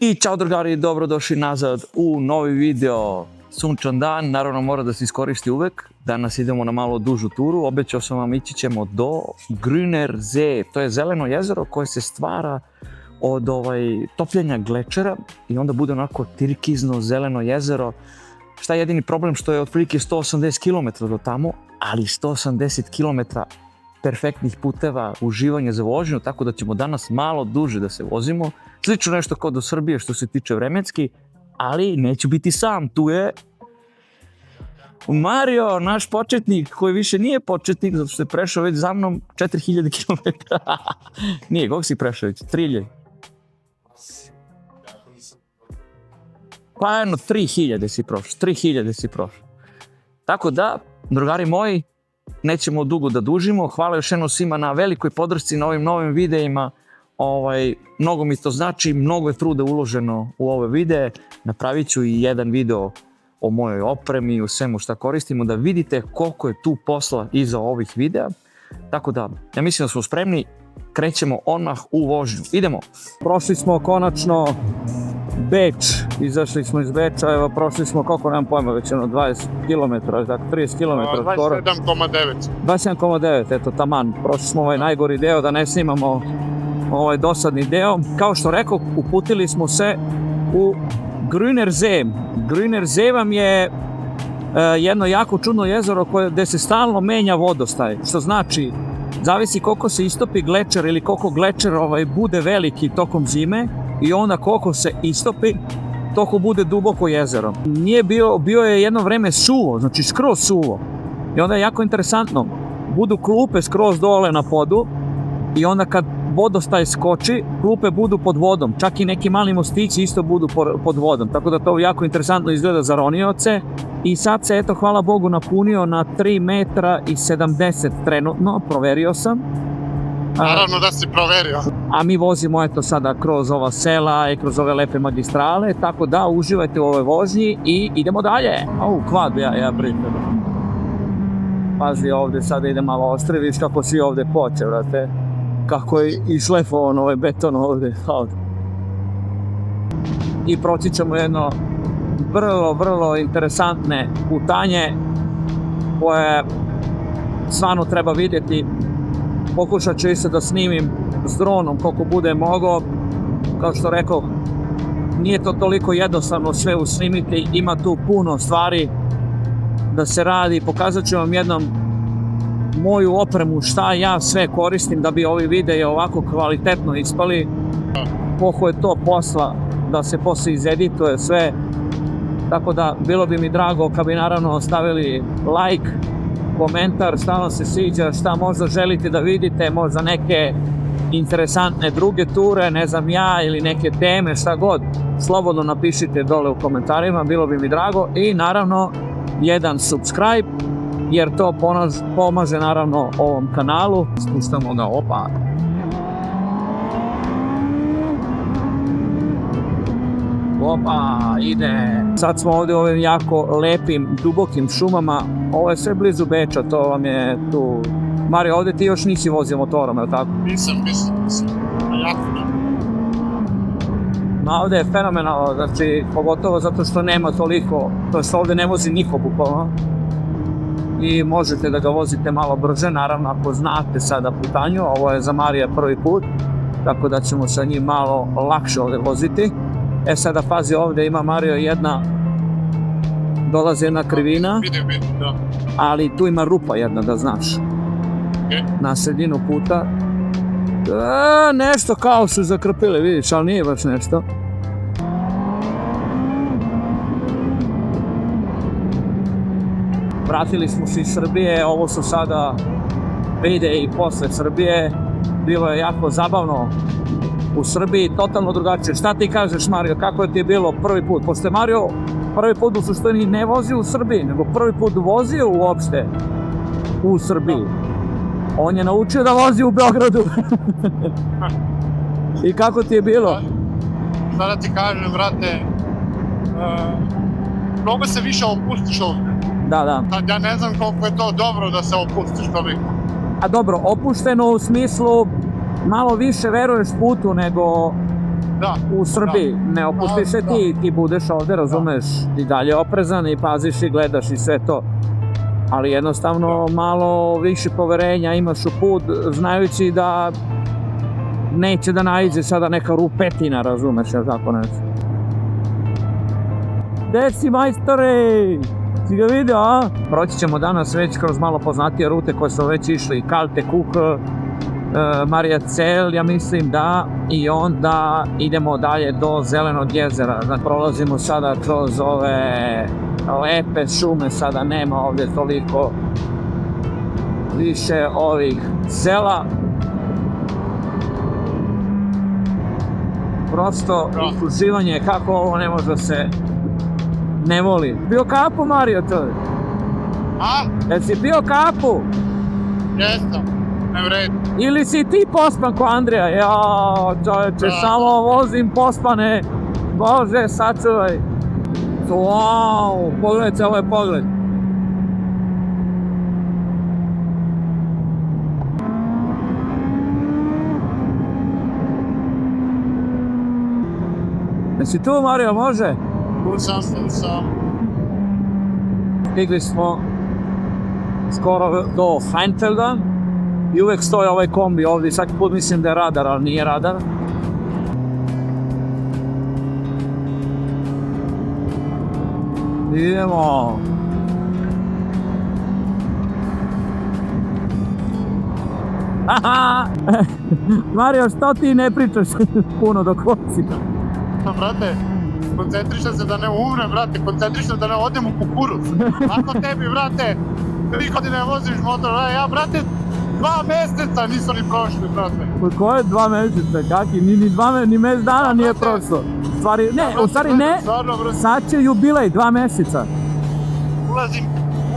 I čao drugari, dobrodošli nazad u novi video. Sunčan dan, naravno mora da se iskoristi uvek. Danas idemo na malo dužu turu, obećao sam vam ići ćemo do Grüner See. To je zeleno jezero koje se stvara od topljenja glečera i onda bude onako tirkizno zeleno jezero. Šta je jedini problem? Što je otprilike 180 km do tamo, ali 180 km perfektnih puteva, uživanje za vožnju, tako da ćemo danas malo duže da se vozimo. Slično nešto kao do Srbije što se tiče vremenski, ali neću biti sam, tu je Mario, naš početnik, koji više nije početnik, zato što je prešao već za mnom 4000 km. Nije, koliko si prešao već? 3000? Pa jedno 3000 si prošao, 3000 si prošao. Tako da, drugari moji, nećemo dugo da dužimo. Hvala još jednom svima na velikoj podršci na ovim novim videima. Mnogo mi to znači, mnogo je truda uloženo u ove videe. Napravit ću i jedan video o mojoj opremi i o svemu šta koristimo, da vidite koliko je tu posla iza ovih videa. Tako da, ja mislim da smo spremni, krećemo odmah u vožnju. Idemo! Prošli smo konačno Beč, izašli smo iz Beča, evo prošli smo koliko nemam pojma, već 20 km, tako 30 km skoro. 27,9. 27,9, eto taman, prošli smo ovaj najgori deo da ne snimamo ovaj dosadni deo. Kao što rekao, uputili smo se u Grüner See. Grüner See vam je jedno jako čudno jezero gde se stalno menja vodostaj, što znači, zavisi koliko se istopi glečer ili koliko glečer bude veliki tokom zime i onda koliko se istopi, toliko bude duboko jezero. Nije bio je jedno vreme suvo, znači skroz suvo. I onda je jako interesantno, budu klupe skroz dole na podu i onda kad vodostaj skoči, klupe budu pod vodom, čak i neki mali mostići isto budu pod vodom, tako da to jako interesantno izgleda za ronioce. I sad se, eto, hvala Bogu, napunio na 3,70 m trenutno, proverio sam. Naravno da si proverio. A mi vozimo, eto, sada kroz ova sela i kroz ove lepe magistrale, tako da uživajte u ovoj vožnji i idemo dalje. Kvad, ja pritam. Pazi, ovde sada ide malo oštre, vidiš kako svi ovde poče, vrate. Kako je išlefovan ovaj beton ovde. I proći ćemo jedno vrlo interesantne putanje koje stvarno treba vidjeti. Pokušat ću isto da snimim s dronom koliko bude mogao. Kao što rekao, nije to toliko jednostavno sve usnimiti, ima tu puno stvari da se radi. Pokazat ću vam jednom moju opremu, šta ja sve koristim da bi ovi videi ovako kvalitetno ispali. Koliko je to posla da se posle izedituje sve. Tako da, bilo bi mi drago kad bi naravno ostavili like, komentar, šta vam se sviđa, šta možda želite da vidite, možda neke interesantne druge ture, ne znam ja, ili neke teme, šta god. Slobodno napišite dole u komentarima, bilo bi mi drago. I naravno, jedan subscribe, jer to pomaže naravno ovom kanalu. Spuštamo ga, opa. Opa, ide. Sad smo ovdje u ovim jako lepim, dubokim šumama. Ovo je sve blizu Beča, to vam je tu. Mario, ovdje ti još nisi vozio motorom, je li tako? Nisam. Ovdje je fenomenalno, znači, pogotovo zato što nema toliko, to što ovdje ne vozi niko bukvalno. I možete da ga vozite malo brže, naravno ako znate sada putanju, ovo je za Marija prvi put, tako da ćemo sa njim malo lakše ovdje voziti. Sada pazi, ovdje ima Mario dolazi jedna krivina, da. Ali tu ima rupa jedna, da znaš. Na sredinu puta. Nešto kao su zakrpili, vidiš, ali nije baš nešto. Vratili smo se iz Srbije, ovo su sada videi posle Srbije. Bilo je jako zabavno u Srbiji, totalno drugačije. Šta ti kažeš, Mario, kako je ti bilo prvi put? Pošto je Mario prvi put u suštini ne vozio u Srbiji, nego prvi put vozio uopšte u Srbiji. On je naučio da vozi u Beogradu. I kako ti je bilo? Šta da ti kažem, brate, mnogo se više opustiš ovdje. Da. Ja ne znam koliko je to dobro da se opustiš toliko. A dobro, opušteno u smislu malo više veruješ putu nego Da. u Srbiji. Ne opustiš se ti budeš ovde, razumeš, i dalje oprezan i paziš i gledaš i sve to. Ali jednostavno malo više poverenja imaš u put, znajući da neće da naiđe sada neka rupetina, razumeš, jel tako nešto. Gde si, majstore? Si ga vidio, a? Proći ćemo danas već kroz malo poznatije rute koje su već išli, Kalte Kuhl, Marija Cel, ja mislim da, i onda idemo dalje do Zelenog jezera. Znači, prolazimo sada kroz ove lepe šume, sada nema ovdje toliko više ovih sela. Prosto uživanje, kako ovo ne može se ne voli. Pio kapu, Mario, to? A? Jesi pio kapu? Jesam, ne vredi. Ili si ti pospan ko Andrija? Jao, čovječe, samo vozim pospane. Bože, sačuvaj. Wow, pogledajte, ovo je pogled. Jesi tu, Mario, može? Tu sam. Stigli smo skoro do Heinfelda i uvek stoji ovaj kombi ovdje. Svaki put mislim da je radar, ali nije radar. Idemo. Haha! Mario, što ti ne pričaš puno dok vozi? Brate, koncentrišam se da ne umrem, brate, koncentrišam da ne odem u kukuruz. Ako tebi, brate, 3 godine voziš motor, ja, brate, 2 mjeseca nisu ni prošli, brate. Koje 2 mjeseca, kaki? Ni mjesec dana nije prošlo. U stvari ne, sad će jubilej, 2 mjeseca.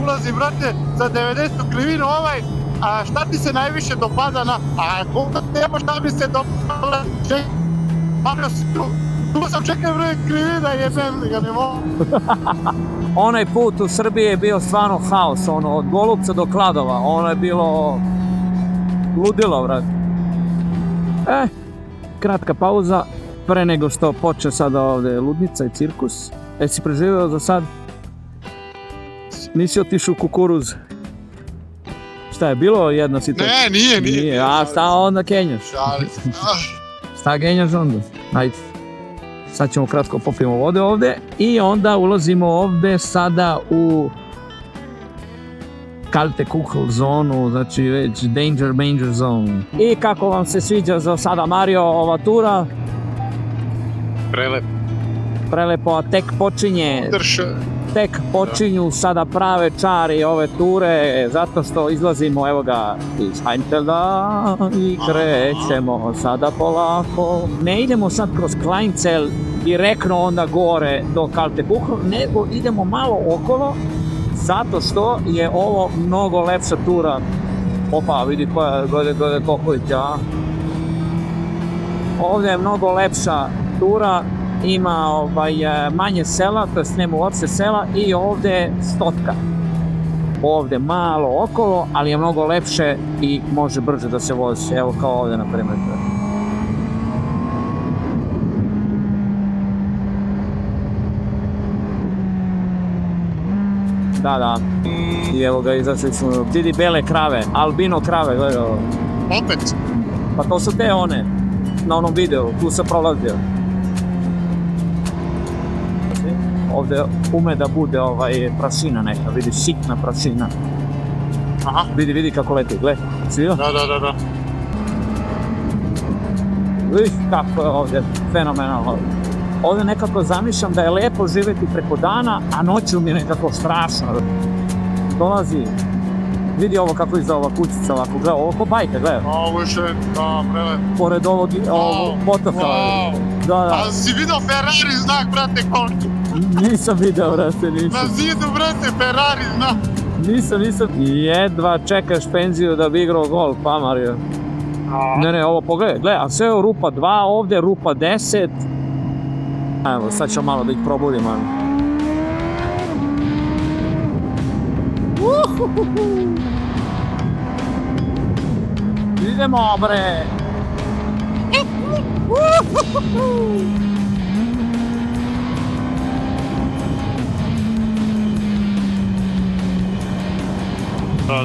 Ulazim, brate, za 90 krivinu a šta ti se najviše dopada nema šta mi se dopada, tu sam čekaj krivina, jebem ga, ne mogu. Onaj put u Srbiji je bio stvarno haos, od Golupca do Kladova, ono je bilo ludilo, vrati. Kratka pauza, pre nego što počne sada ovdje ludnica i cirkus. Jesi preživio za sad? Nisi otišao u kukuruz? Šta je, bilo jedna situacija? Ne, nije. A šta onda kenjaš? Šta kenjaš onda? Ajde. Sad ćemo kratko popijemo vode ovdje i onda ulazimo ovdje sada u Kalte Kuhl zonu, znači već danger zone. I kako vam se sviđa za sada, Mario, ova tura? Prelepo, a tek počinju sada prave čari ove ture, zato što izlazimo, evo ga, iz Heinfelda i krećemo sada polako. Ne idemo sad kroz Kleinzell direktno onda gore do Kalte Kuhl, nego idemo malo okolo, zato što je ovo mnogo lepša tura. Opa, vidi koja Koković, a? Ovdje je mnogo lepša tura, ima manje sela, to jest nema uopšte sela, i ovdje je stotka. Ovdje malo okolo, ali je mnogo lepše i može brže da se vozi, evo kao ovdje na primjer. Da. I evo ga, izašli smo, vidi bele krave, albino krave, gledaj ovo. Opet? Pa to su te one, na onom videu, tu se prolazio. Ovdje ume da bude prašina neka, vidi, sitna prašina. Aha. Vidi kako leti, gledaj, si vidio? Da. Viš kako je ovdje fenomenalno. Ovdje nekako zamišljam da je lepo živjeti preko dana, a noću mi je nekako strašno. Dolazi, vidi ovo kako izda ova kućica ovako, gledaj, ovo ko bajka, gledaj. Ovo je prelepo. Pored ovog potoka. Da. A si vidio Ferrari znak, brate, koliki? Nisam video, brate, nisam. Na zidu, brate, Ferrari znak. Nisam. Jedva čekaš penziju da bi igrao golf, pa Mario. Ne, ovo pogledaj, a sve je rupa 2, ovdje rupa 10. Evo, sad ćemo malo da ih probudimo. Idemo, bre!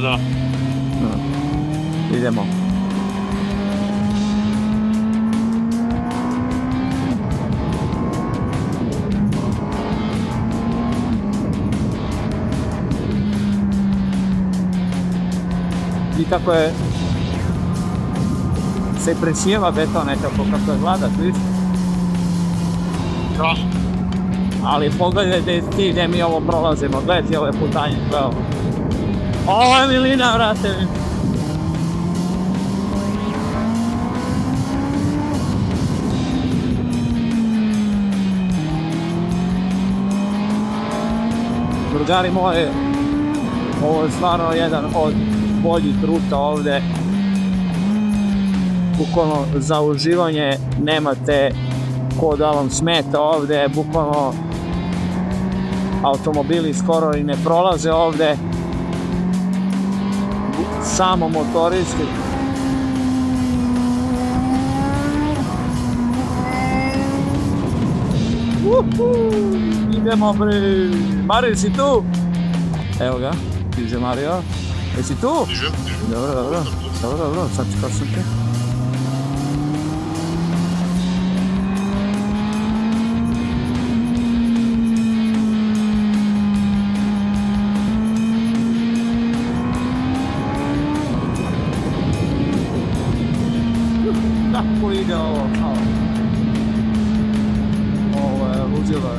Da. Idemo. I kako je se presijeva beton nekako kako je vladat, vidiš? Da. Ali pogledaj ti gdje mi ovo prolazimo, gledaj ti ove putanje, gledaj. Ovo je milina, vrate mi. Drugari moji, ovo je stvarno jedan od boljih ruta ovdje. Bukvalno za uživanje nemate ko da vam smeta ovdje, bukvalno automobili skoro i ne prolaze ovdje. Samo motoristi. Idemo bre. Mario, si tu? Evo ga, stiže Mario. Jesi tu? Stižem. Dobro, sad sam te. Kako ide ovo? Ovo je ludilo.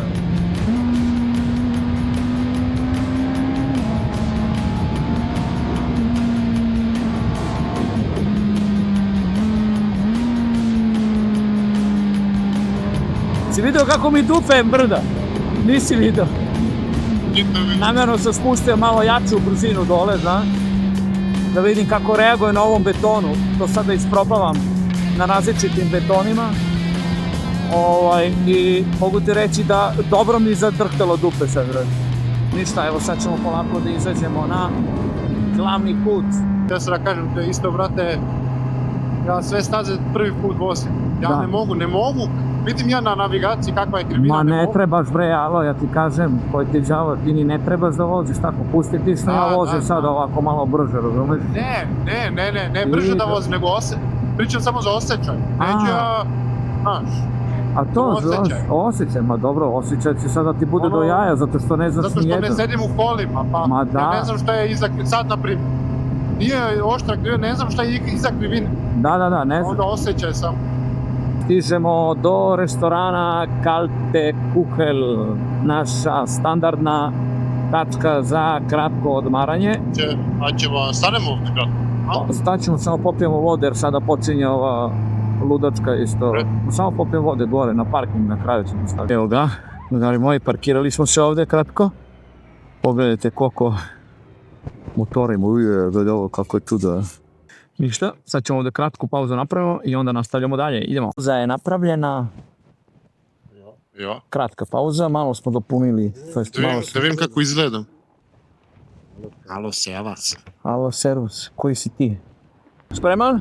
Si vidio kako mi dupe brda? Nisi vidio. Namjerno sam spustio malo jaču brzinu dole, znaš? Da vidim kako reaguje na ovom betonu. To sada isprobavam na različitim betonima. I mogu ti reći da dobro mi zatrhtalo dupe sad, brad. Ništa, evo sad ćemo polako da izađemo na glavni put. Ja sam da kažem te isto, brate, ja sve staze prvi put vozim. Ja ne mogu. Vidim ja na navigaciji kakva je krivina. Ma ne trebaš bre, alo, ja ti kažem, koji ti đavo, ti ni ne trebaš da voziš tako, pusti ti što ja vozim sad ovako malo brže, razumiješ? Ne, brže da vozim, nego pričam samo za osjećaj. Neću ja, znaš. A to, osjećaj, ma dobro, osjećaj će sad da ti bude do jaja, zato što ne znaš nijedno. Zato što ne sedim u kolima, pa ja ne znam šta je iza, sad naprimjer, nije oštra krivina, ne znam šta je iza krivine. Da, ne znam. Onda osjećaj sam. Stižemo do restorana Kalte Kuhel, naša standardna tačka za kratko odmaranje. Stanemo ovdje kratko? Staćemo, samo popijemo vode jer sada počinje ova ludačka isto. Samo popijemo vode gore na parking, na kraju ćemo staviti. Evo ga, drugari moji, parkirali smo se ovdje kratko. Pogledajte koliko motora ima, gledaj ovo kako je čudo. Ništa, sad ćemo ovdje kratku pauzu napravimo i onda nastavljamo dalje. Idemo. Pauza je napravljena. Kratka pauza, malo smo dopunili. Da vidim kako izgledam. Alo, servus. Alo, servus. Koji si ti? Spreman?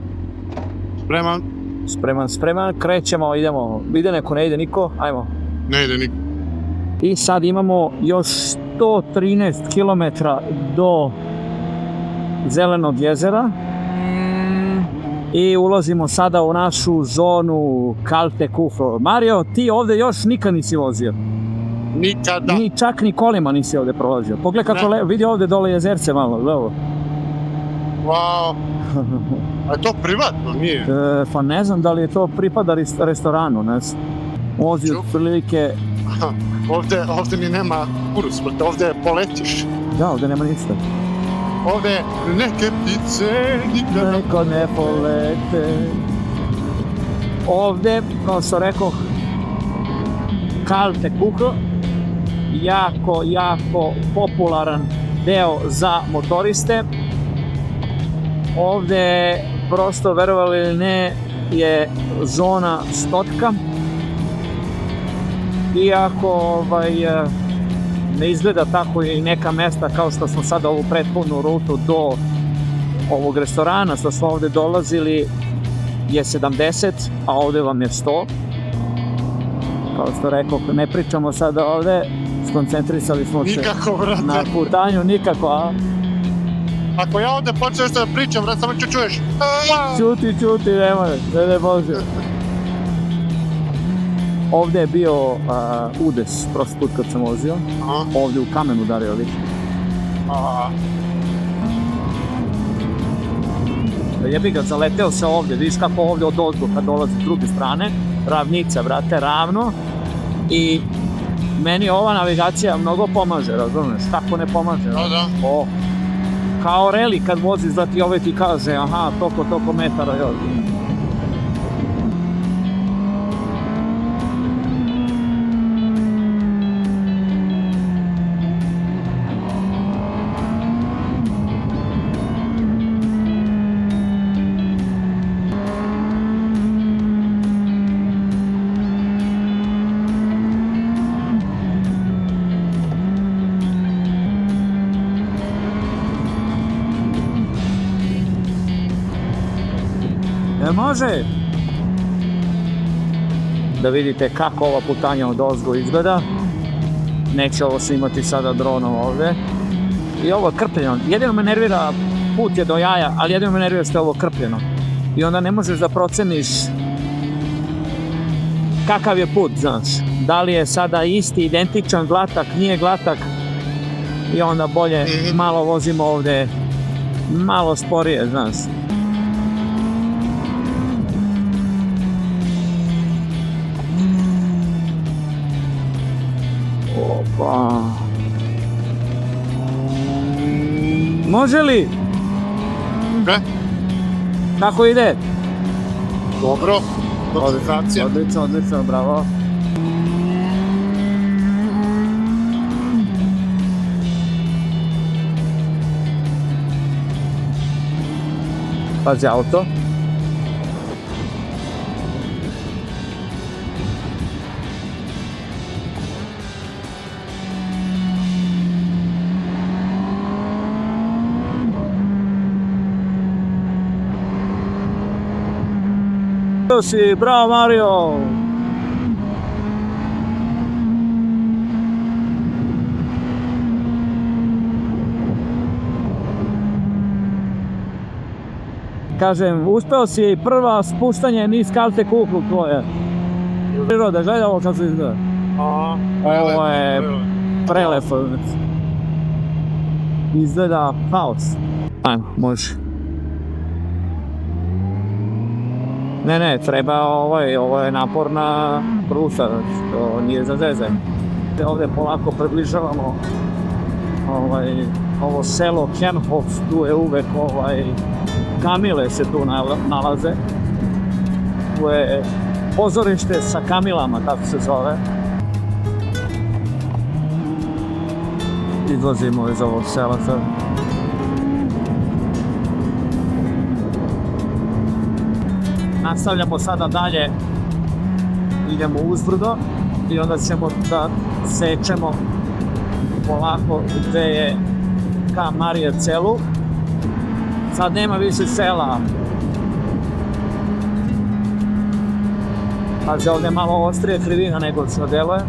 Spreman. Krećemo, idemo. Ide neko, ne ide niko? Ajmo. Ne ide niko. I sad imamo još 113 km do Zelenog jezera. I ulazimo sada u našu zonu Kalte Kuhel. Mario, ti ovdje još nikad nisi vozio? Nikada. Čak ni kolima nisi ovdje prolazio. Pogledaj kako vidi ovdje dole jezerce malo, evo. Wow. A je to privatno, nije? Pa ne znam da li je to pripada restoranu, ne znam. Vozi otprilike... Ovdje ni nema kurus, ovdje poletiš. Da, ovdje nema ništa. Ovdje neke ptice nikada... Neko ne polete. Ovdje, kao što rekao, Kalte Kuhel, jako popularan deo za motoriste. Ovdje, prosto verovali ili ne, je zona stotka. Iako ne izgleda tako i neka mesta kao što smo sada ovu prethodnu rutu do ovog restorana što smo ovdje dolazili, je 70, a ovdje vam je 100. Kao što rekao, ne pričamo sada ovdje, skoncentrisali smo se Nikako, brate. na putanju, nikako, a? Ako ja ovdje počnem nešto da pričam, brate, samo ću čuješ. Čuti, nemoj, ne može. Ovdje je bio udes, prošli put kad sam vozio, ovdje u kamen udario lik. Jebi ga, zaleteo se ovdje, vidiš kako ovdje od ozgo kad dolazi s druge strane, ravnica, brate, ravno. I meni ova navigacija mnogo pomaže, razumiješ, kako ne pomaže? Da. Kao reli kad voziš da ti ovaj ti kaže, aha, toliko metara još. Može da vidite kako ova putanja od ozgo izgleda. Neće ovo snimati sada dronom ovdje. I ovo je krpljeno. Jedino me nervira, put je do jaja, ali jedino me nervira što je ovo krpljeno. I onda ne možeš da proceniš kakav je put, znaš. Da li je sada isti, identičan, glatak, nije glatak. I onda bolje malo vozimo ovdje, malo sporije, znaš. Opa. Može li? Kako ide? Dobro. Koncentracija. Odlično, bravo. Pazi auto. Bravo Mario! Kažem, uspeo si prva spuštanje niz kalte kuklu tvoje. Priroda, gledaj ovo kako se izgleda. Ovo je prelepo. Izgleda haos. Ajmo, može. Ne, treba ovo je naporna prusa, to nije za zezanje. Ovdje polako približavamo ovo selo Kernhof, tu je uvek kamile se tu nalaze. Tu je pozorište sa kamilama, tako se zove. Izlazimo iz ovog sela sad. Nastavljamo sada dalje, idemo uzbrdo i onda ćemo da sečemo polako gdje je ka Marijevcelu. Sad nema više sela. Pazi, ovdje je malo ostrije krivina nego što deluje.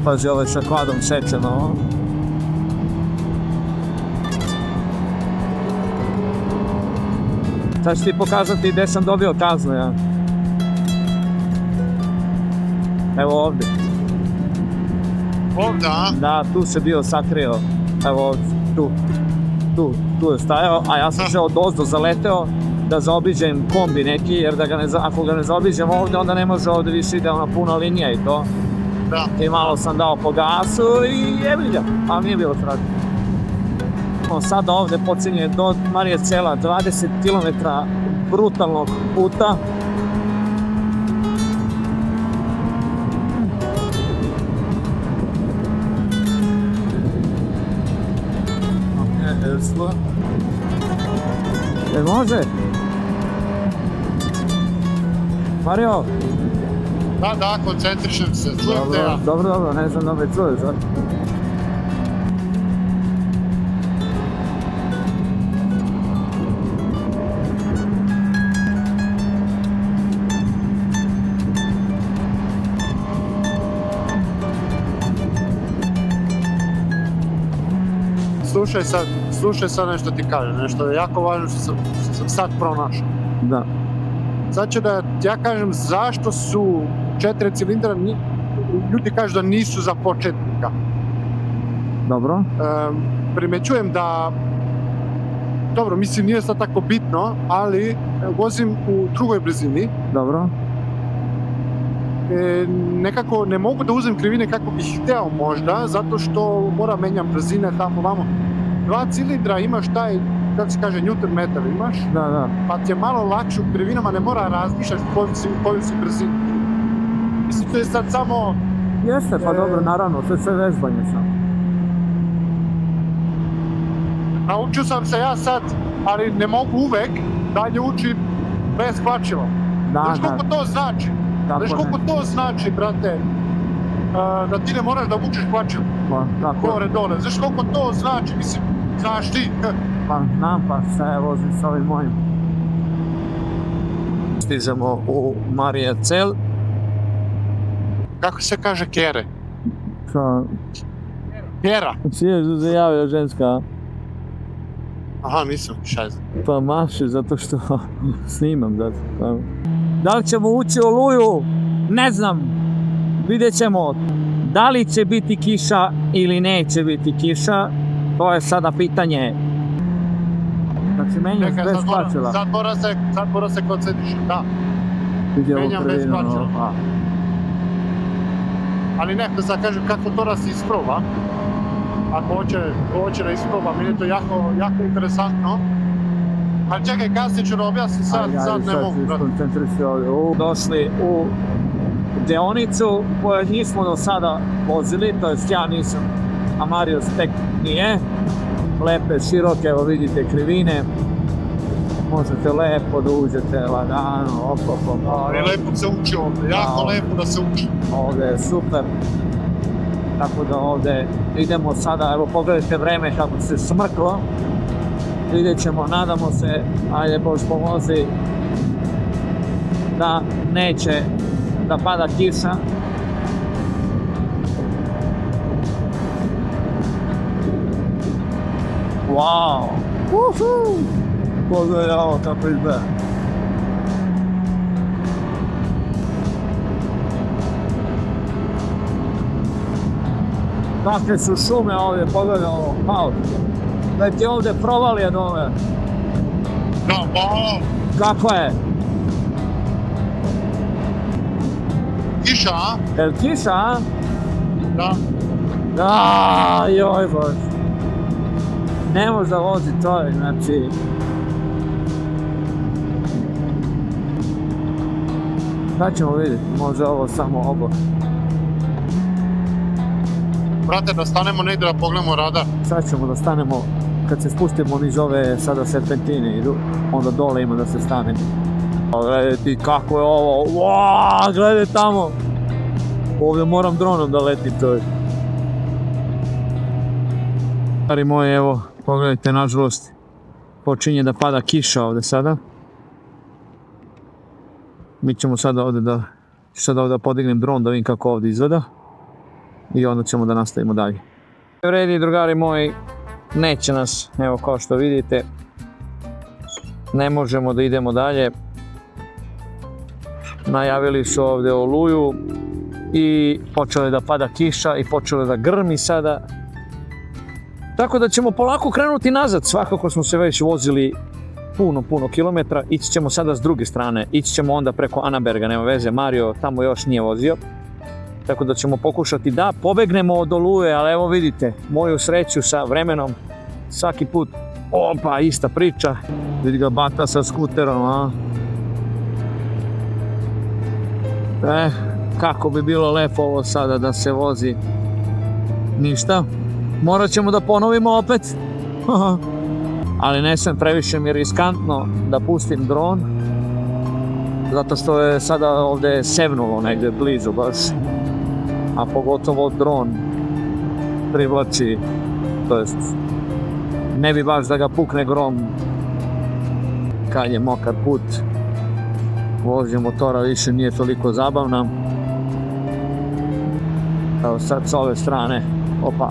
Pazi, ovo je sa kvadom sečeno. Sad ću ti pokazati gdje sam dobio kaznu, ja. Evo ovdje. Ovdje, a? Da, tu se bio sakrio. Evo tu je stajao, a ja sam se od ozdo zaleteo da zaobiđem kombi neki, jer ako ga ne zaobiđem ovdje, onda ne može ovdje više ide ona puna linija i to. Da. I malo sam dao po gasu i jebi ga, ali nije bilo tražno. Sada ovdje počinje do Marijevcela 20 km brutalnog puta sredstva. Jel može? Mario? Da, koncentrišem se, čujem te ja. Dobro, ne znam da me čuješ, a? Slušaj sad nešto ti kažem, nešto je jako važno što sam sad pronašao. Da. Sad ću da ja kažem zašto su 4 cilindra, ljudi kažu da nisu za početnika. Dobro. Primećujem da, dobro, mislim nije sad tako bitno, ali vozim u drugoj brzini. Dobro. Nekako ne mogu da uzem krivine kako bih hteo možda, zato što moram menjam brzine tamo vamo. 2 cilindra imaš taj, kako se kaže, Newton metar imaš, Da. pa ti je malo lakše u krivinama, ne mora razmišljati koju si brzinu. Mislim, to je sad samo... Jeste, pa dobro, naravno, to je sve vežbanje sam. Naučio sam se ja sad, ali ne mogu uvek dalje učim bez hvačila. Znaš koliko to znači? Znaš koliko to znači, brate, da ti ne moraš da vučeš hvačilo? Gore, dole. Znaš koliko to znači? Mislim, znaš ti? Pa znam, pa šta ja vozim s ovim mojim. Stižemo u Mariazell. Kako se kaže kere? Šta? Kera? Siješ da se javio ženska? Aha, nisam, šajza. Pa maši, zato što snimam. Da li ćemo ući u Oluju? Ne znam. Vidjet ćemo. Da li će biti kiša ili neće biti kiša? To je sada pitanje. Znači menjaš bez hvačila. Sad mora se koncentrišati, da. Menjam bez hvačila. Ali neko sad kažem kako to da se isproba. Ako hoće da isproba, meni je to jako interesantno. Ali čekaj, kasnije ću da objasnim, sad ne mogu. Došli u deonicu koju nismo do sada vozili, to jest ja nisam, a Mario tek nije. Lepe, široke, evo vidite krivine. Možete lepo da uđete lagano, Ali lepo se uči ovdje, jako lepo da se uči. Ovdje je super. Tako da ovdje idemo sada, evo pogledajte vreme kako se smrklo. Vidjet ćemo, nadamo se, ajde Bož pomozi, da neće da pada kiša. Wow! Uhu! Pogledaj ovo kako izgleda. Kakve su šume ovdje, pogledaj ovo, kao da ti ovdje provalije dole. Da, wow! Kako je? Kiša, a? Jel kiša, a? Da. Joj Bož. Ne može da vozi čovjek, znači... Sad ćemo vidjeti, može ovo samo obo. Brate, da stanemo negdje da pogledamo radar. Sad ćemo da stanemo, kad se spustimo niz ove sada serpentine idu, onda dole ima da se stane. Gledaj ti kako je ovo, waaaa, gledaj tamo. Ovdje moram dronom da letim čovjek. Stari moji, evo, pogledajte, nažalost, počinje da pada kiša ovdje sada. Mi ćemo sada ovdje da podignem dron da vidim kako ovdje izgleda. I onda ćemo da nastavimo dalje. U redu, drugari moji, neće nas, evo kao što vidite, ne možemo da idemo dalje. Najavili su ovdje oluju i počeli da pada kiša i počeli da grmi sada. Tako da ćemo polako krenuti nazad, svakako smo se već vozili puno kilometra, ići ćemo sada s druge strane, ići ćemo onda preko Annaberga, nema veze, Mario tamo još nije vozio. Tako da ćemo pokušati da pobegnemo od oluje, ali evo vidite, moju sreću sa vremenom, svaki put, opa, ista priča. Vidi ga bata sa skuterom, a? Kako bi bilo lepo ovo sada da se vozi. Ništa, morat ćemo da ponovimo opet. Ali ne sam, previše mi je riskantno da pustim dron, zato što je sada ovdje sevnulo negdje blizu baš, a pogotovo dron privlači, to jest ne bi baš da ga pukne grom kad je mokar put. Vožnja motora više nije toliko zabavna. Evo sad s ove strane, opa.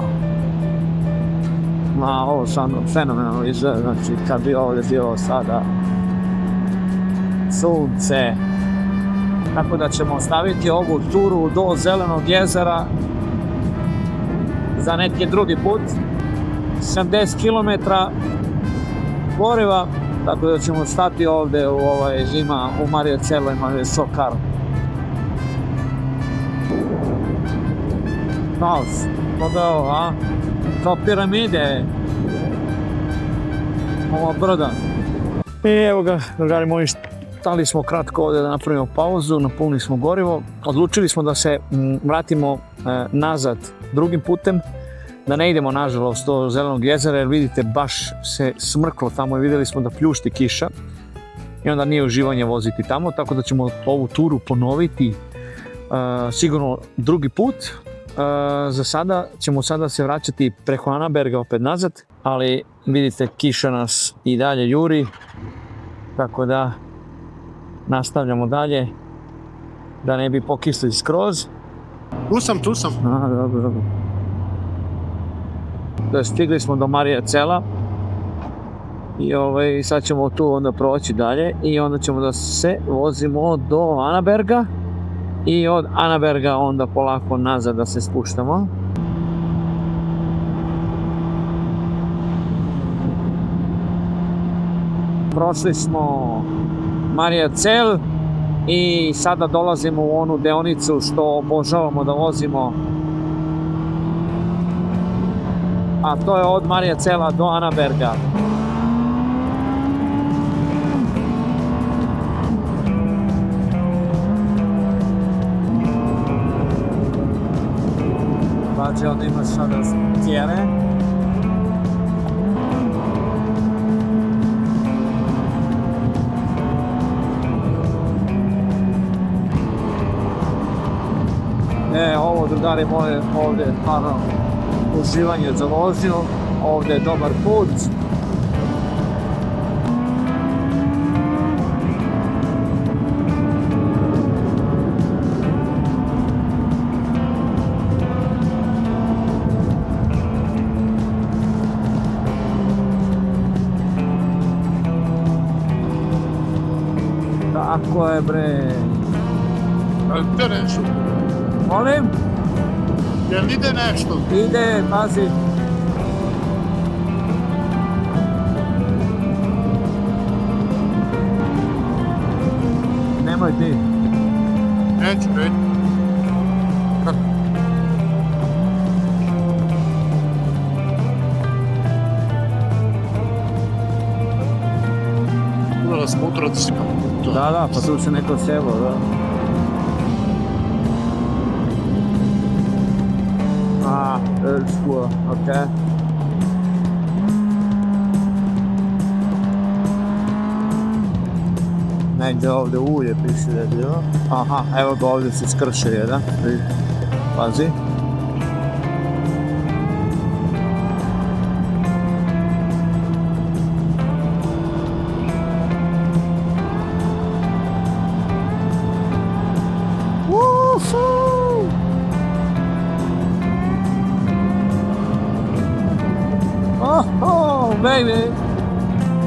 Ma, ovo sam fenomenalno izgleda, znači kad bi ovdje bilo sada sunce. Tako da ćemo ostaviti ovu turu do Zelenog jezera za neki drugi put. 70 km goriva, tako da ćemo stati ovdje u zima u Mariacelu, ima Sokar. Kaos, pogledao, a? Kao piramide. Ova brda. I evo ga, drugari moji, stali smo kratko ovdje da napravimo pauzu, napunili smo gorivo. Odlučili smo da se vratimo nazad drugim putem, da ne idemo nažalost do Zelenog jezera, jer vidite baš se smrklo tamo i vidjeli smo da pljušti kiša i onda nije uživanje voziti tamo, tako da ćemo ovu turu ponoviti sigurno drugi put. Za sada ćemo se vraćati preko Anaberga opet nazad, ali vidite kiša nas i dalje juri, tako da nastavljamo dalje da ne bi pokisli skroz. Tu sam. Dobro. Stigli smo do Mariacela i sad ćemo tu onda proći dalje i onda ćemo da se vozimo do Anaberga i od Anaberga onda polako nazad da se spuštamo. Prošli smo Mariacel i sada dolazimo u onu deonicu što obožavamo da vozimo, a to je od Mariacela do Anaberga. Znači ovdje imaš sada stijene. Ovo, drugari moje, ovdje je stvarno uživanje za vožnju, ovdje je dobar put. Tako je, bre. Ide nešto. Molim? Jel ide nešto? Ide, pazi. Nemoj ti. Neću. Kako? Da smo utrati si kako. Da, pa tu se neko selo, da. Ölspur, ok. Negdje ovdje ulje piše da je bilo. Aha, evo ga ovdje se skrše jedan. Pazi. Baby!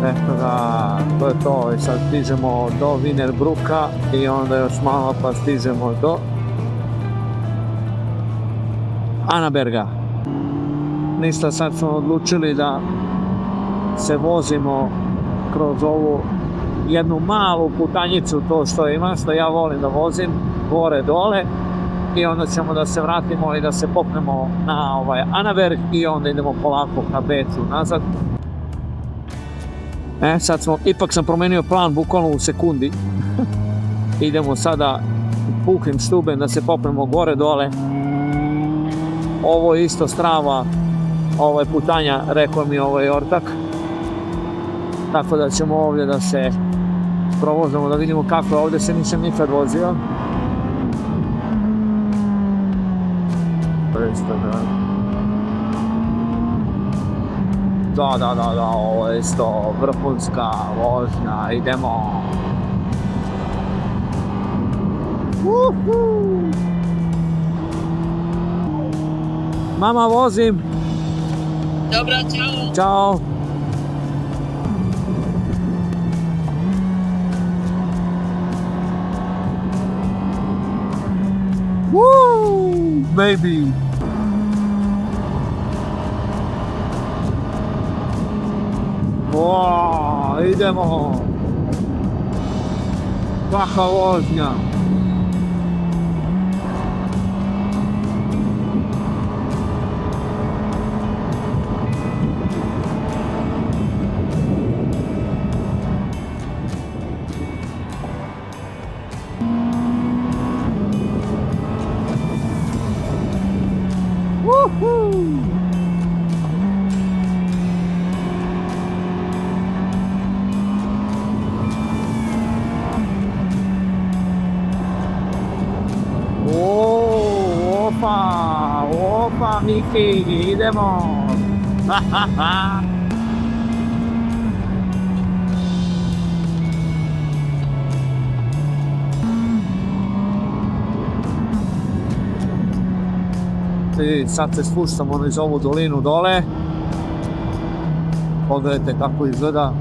Eto ga, to je to i sad stižemo do Wienerbrucka i onda još malo pa stižemo do Anaberga. Ništa, sad smo odlučili da se vozimo kroz ovu jednu malu putanjicu, to što ima, što ja volim da vozim, gore dole, i onda ćemo da se vratimo i da se popnemo na Anaberg i onda idemo polako ka Beču nazad. Sad ipak sam promenio plan bukvalno u sekundi. Idemo sada pukim štubem da se popnemo gore dole. Ovo je isto strava putanja, rekao mi ortak. Tako da ćemo ovdje da se provozamo, da vidimo kako je. Ovdje se nisam nikad vozio. Da, ovo je isto vrhunska vožnja, idemo. Mama, vozim. Dobra, ciao. Ćao. Woo, baby. Wow, idemo. Kakva vožnja. Opa, Miki, idemo. I sad se spuštamo iz ovu dolinu dole. Pogledajte kako izgleda.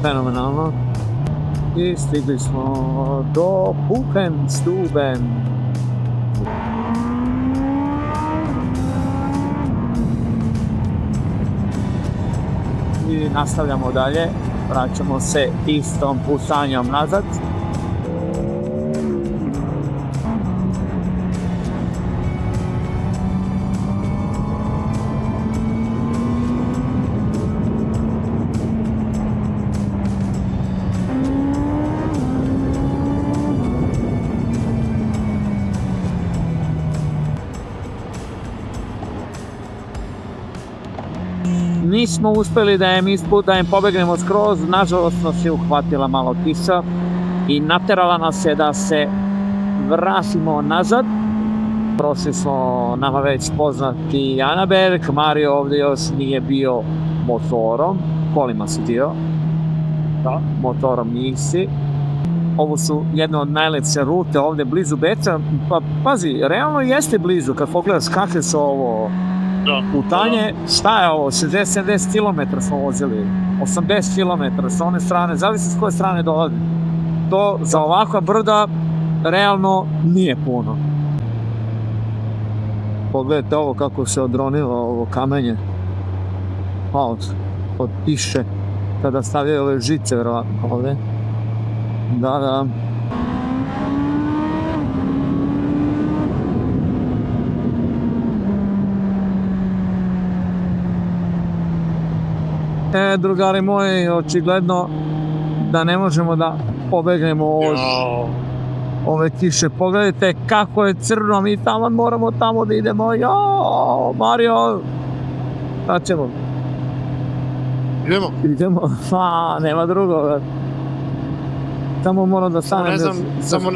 Fenomenalno. I stigli smo do Buchenstuben. I nastavljamo dalje. Vraćamo se istom putanjom nazad. Nismo uspjeli da im pobegnemo skroz, nažalost nas je uhvatila malo kiša i naterala nas je da se vratimo nazad. Prošli smo nama već poznati Annaberg, Mario ovdje još nije bio motorom, kolima si bio, da, motorom nisi. Ovo su jedne od najlepše rute ovdje blizu Beča, pa pazi, realno jeste blizu kad pogledaš kakve su ovo putanje, šta je ovo, 60-70 km smo vozili, 80 km s one strane, zavisi s koje strane dolazi. To za ovakva brda realno nije puno. Pogledajte ovo kako se odronilo ovo kamenje. Od tiše, kada stavljaju ove žice vjerovatno ovdje. Da. Drugari moji, očigledno da ne možemo da pobegnemo od ove kiše. Pogledajte kako je crno, mi tamo moramo tamo da idemo. Mario, šta ćemo? Idemo, nema drugoga. Tamo moram da stanem. Samo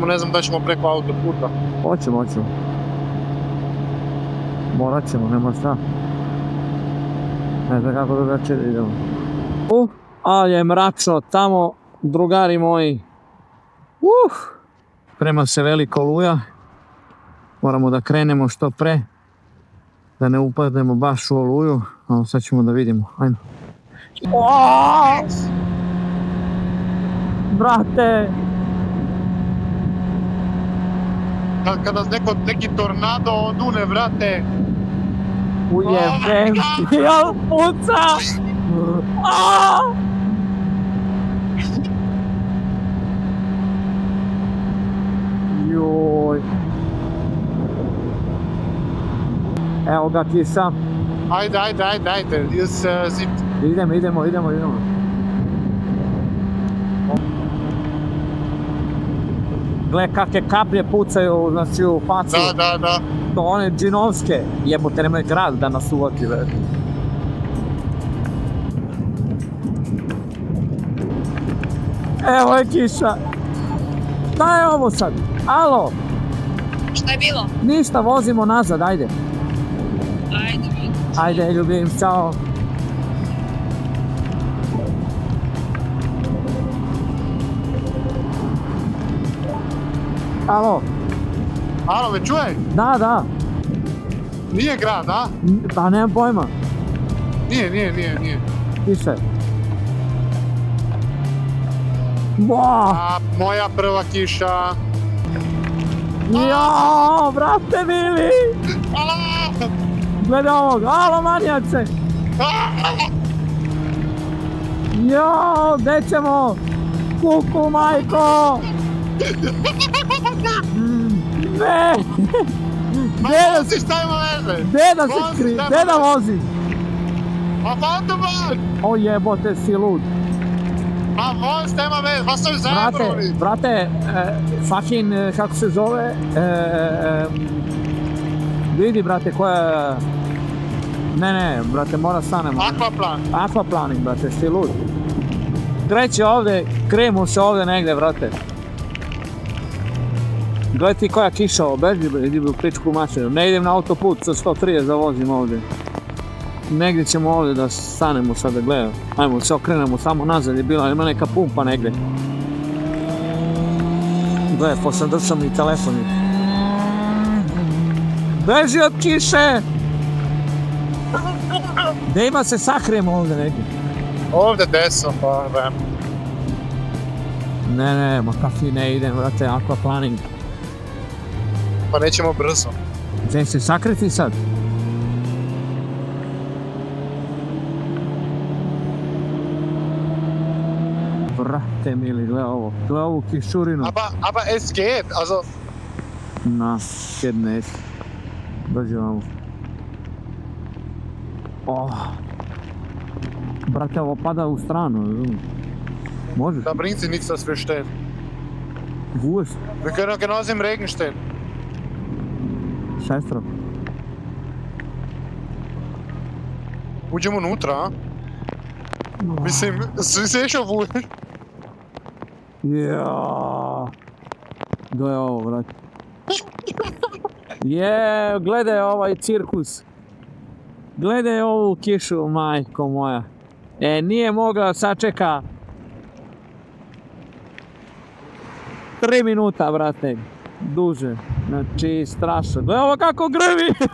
ne znam da ćemo preko autoputa. Hoćemo. Morat ćemo, nema šta. Ne znam kako drugačije da idemo. Ali je mračno tamo, drugari moji. Prema se veliko oluja. Moramo da krenemo što pre. Da ne upadnemo baš u oluju. Ali sad ćemo da vidimo. Ajmo. Brate! Kada neki tornado odune, brate. Ujebem, ja puca! Joj. Evo ga kisa. Ajde, zip. Idemo. Gle kakve kaplje pucaju, znači u facu. Da. To one džinovske. Jebote, nemoj grad da nas uvati, već. Evo je kiša. Šta je ovo sad? Alo, Šta je bilo? ništa, vozimo nazad, ajde. Ajde, vidi. Ajde, ljubim, čao. Alo, Alo, me čuje? da, Nije grad, a? pa nemam pojma, Nije. piše. Boah, A, moja prva kiša. jao, brate mili, Alo! gledaj ovog, alo manijace, jao, gdje ćemo, kuku majko, ne, Ma Deda- vozi, šta ima veze? gdje da se Vozi, skri, nema gdje da veze. vozi, Ma autoban! o jebote si lud. Ma voz, nema veze, ma sam zabrali. Brate, fucking, kako se zove, vidi, brate, koja, ne, brate, mora stanemo. Aquaplan. Aquaplaning, brate, si lud. Kreće ovdje, kremu se ovdje negdje, brate. Gledaj ti koja kiša ovo, beži, idi u pičku mašinu. Ne idem na autoput sa 130 da vozim ovdje. Negdje ćemo ovdje da stanemo sad da gledamo. Ajmo se okrenemo samo nazad, je bila, ima neka pumpa negdje. Gledaj, posandršam mi telefon. Beži od kiše! Gdje ima se sakrijemo ovdje negdje? Ovdje desno, pa vem. Ne, ma kakvi ne idem, brate, aquaplaning. Pa nećemo brzo. Gdje se sakriti sad? Brate mili, gle ovu kišurinu. Aber es geht, also... Na, jedne. Dođe vamo. Oh. Brate, ovo pada u stranu. Možeš? Da bringt sich nichts, dass wir stehen. Wo ist? Wir können auch genauso im Regen stehen. Scheiß drauf. Uđemo unutra, a? Mislim, svi se išao vuj. Ja. Do je ovo, brate. Gledaj ovaj cirkus. Gledaj ovu kišu, majko moja. Nije mogla sačeka 3 minuta, brate. Duže. Znači, strašno. Gledaj ovo kako grmi.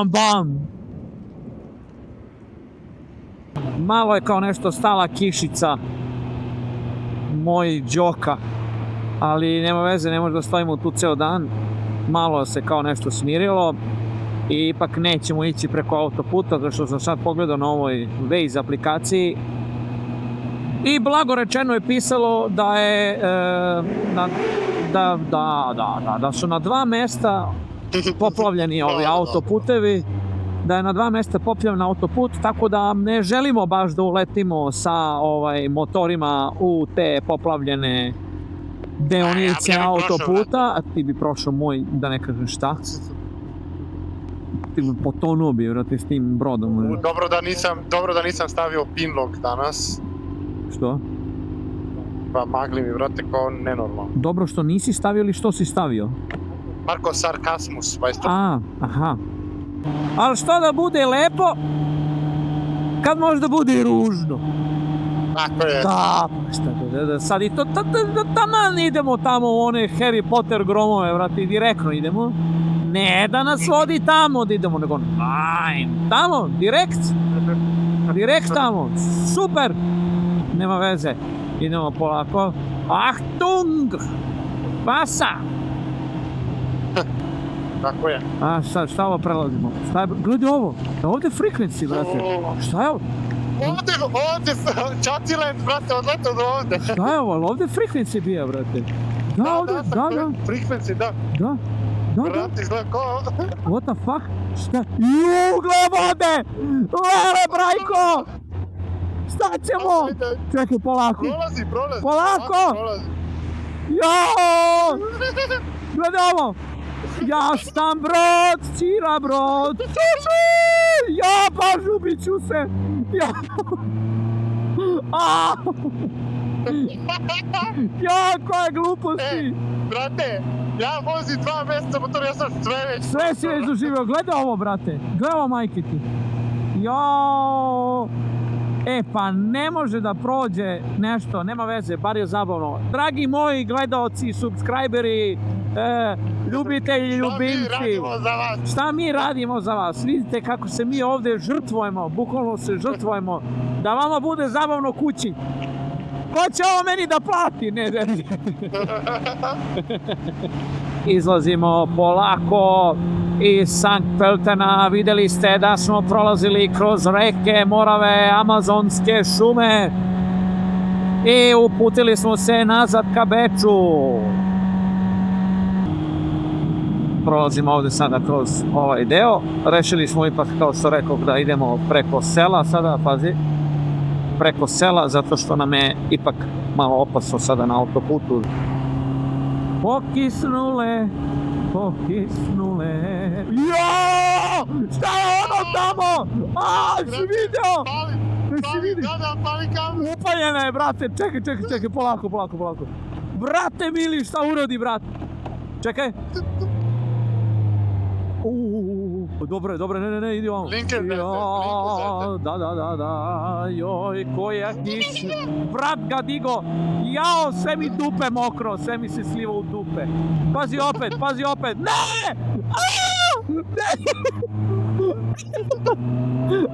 Bam. Malo je kao nešto stala kišica. Moj džoka. Ali nema veze, ne može da stojimo tu ceo dan. Malo se kao nešto smirilo. I ipak nećemo ići preko autoputa, zato što sam sad pogledao na ovoj Waze aplikaciji. I blago rečeno je pisalo da je da su na 2 mesta poplavljeni ovi autoputevi, da je na 2 mesta poplavljen autoput, tako da ne želimo baš da uletimo sa motorima u te poplavljene deonice autoputa, a ti bi prošao moj, da ne kažem šta. Ti bi potonuo bi, vrati, s tim brodom. Dobro da nisam stavio pinlock danas. Što? Pa magli mi, vrate, kao nenormalno. Dobro što nisi stavio ili što si stavio? Marko sarkasmus, pa isto. Aha. Ali što da bude lepo, kad može da bude i ružno? Tako je. Da, šta sad i to, taman idemo tamo u one Harry Potter gromove, vrati, direktno idemo. Ne da nas vodi tamo da idemo, nego tamo, direkt tamo, super, nema veze, idemo polako, Achtung, pasa! Tako je. A šta ovo prelazimo? Gledaj ovo, ovdje frekvenci, brate, šta je ovo? Ovdje, Čatiland, brate, odletao do ovdje. Šta je ovo, ovdje frekvenci bija, brate. Da, ovdje, da. Frekvenci, da. Da. Brate, izgleda ko... What the fuck? Šta? Juuu, gle vode! Lele, brajko! Šta ćemo? Ajde. Čekaj, polako. Prolazi. Polako! Prolazi. Jao! Gledaj ovo! Ja sam brod, Cira brod! Ja baš ubit ću se! Ja... A! Ja, koje gluposti! Brate, ja vozim 2 mjeseca motor, ja sam sve već. Sve si već doživio, gledaj ovo, brate! Gledaj ovo, majke ti! Jao! E, pa ne može da prođe nešto, nema veze, bar je zabavno. Dragi moji gledaoci, subscriberi, ljubitelji, ljubimci. Šta mi radimo za vas? Šta mi radimo za vas? Vidite kako se mi ovdje žrtvujemo, bukvalno se žrtvujemo, da vama bude zabavno kući. Ko će ovo meni da plati? Ne. Izlazimo polako iz Sankt Pöltena, vidjeli ste da smo prolazili kroz reke, morave, amazonske šume i uputili smo se nazad ka Beču. Prolazimo ovdje sada kroz ovaj deo, rešili smo ipak, kao što rekao, da idemo preko sela sada, pazi, preko sela, zato što nam je ipak malo opasno sada na autoputu. Pokisnule. Jao! Šta je ono tamo? A, si vidio? Pali kameru. Upaljena je, brate, čekaj, polako. Brate mili, šta urodi, brate? Čekaj. Dobro, ne, idi ovamo. Linker, Da, joj, koja kiš. Brat ga digo. Jao, sve mi dupe mokro, sve mi se sliva u dupe. Pazi opet. Ne!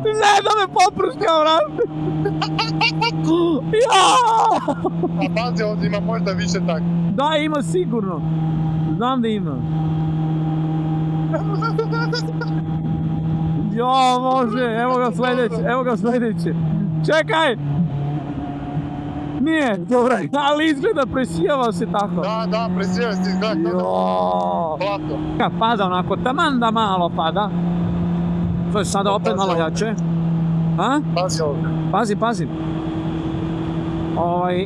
Ne da me popruškao, brate. Jao! A pazi, ovdje ima možda više tako. Da, ima sigurno. Znam da ima. Jo, može, evo ga sljedeće. Čekaj! Nije, dobro, ali izgleda presijava se tako. Da, presijava se izgleda. Jo. Hladno. Pada onako, taman da malo pada. To je sada opet malo jače. A? Pazi ovdje. Pazi.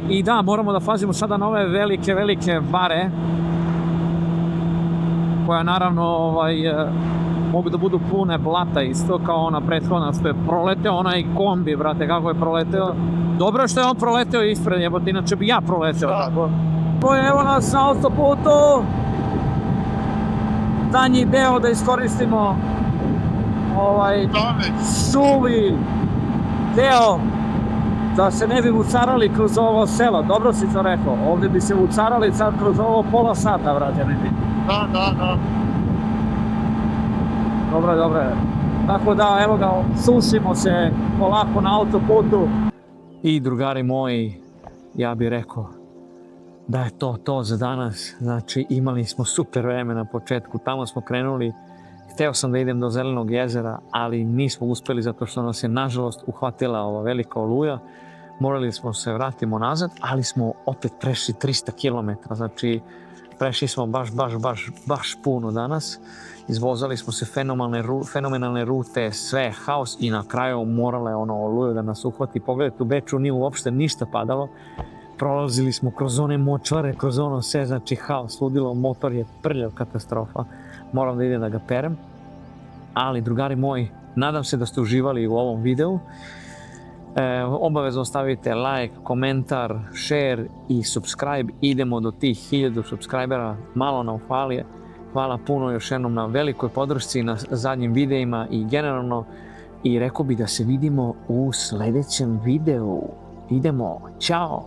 I da, moramo da pazimo sada na ove velike vare. Koja naravno mogu da budu pune blata isto kao ona prethodna što je proleteo onaj kombi, brate, kako je proleteo. Dobro što je on proleteo ispred, jebote, inače bi ja proleteo tako. Evo nas na autoputu. Danji deo da iskoristimo suvi deo da se ne bi vucarali kroz ovo selo. Dobro si to rekao, ovdje bi se vucarali sad kroz ovo pola sata, brate, ne bi. Da. Dobro. Tako da, evo ga, sušimo se polako na autoputu. I drugari moji, ja bih rekao da je to za danas. Znači, imali smo super vreme na početku, tamo smo krenuli. Hteo sam da idem do Zelenog jezera, ali nismo uspeli zato što nas je nažalost uhvatila ova velika oluja. Morali smo se vratimo nazad, ali smo opet prešli 300 km. Znači, prešli smo baš puno danas. Izvozali smo se fenomenalne rute, sve haos i na kraju morala je oluja da nas uhvati. Pogledajte, u Beču nije uopšte ništa padalo. Prolazili smo kroz one močvare, kroz ono sve, znači haos, ludilo, motor je prljav, katastrofa. Moram da idem da ga perem. Ali, drugari moji, nadam se da ste uživali u ovom videu. Obavezno stavite like, komentar, share i subscribe. Idemo do tih 1000 subscribera, malo nam fali. Hvala puno još jednom na velikoj podršci na zadnjim videima i generalno. I rekao bi da se vidimo u sljedećem videu. Idemo, čao!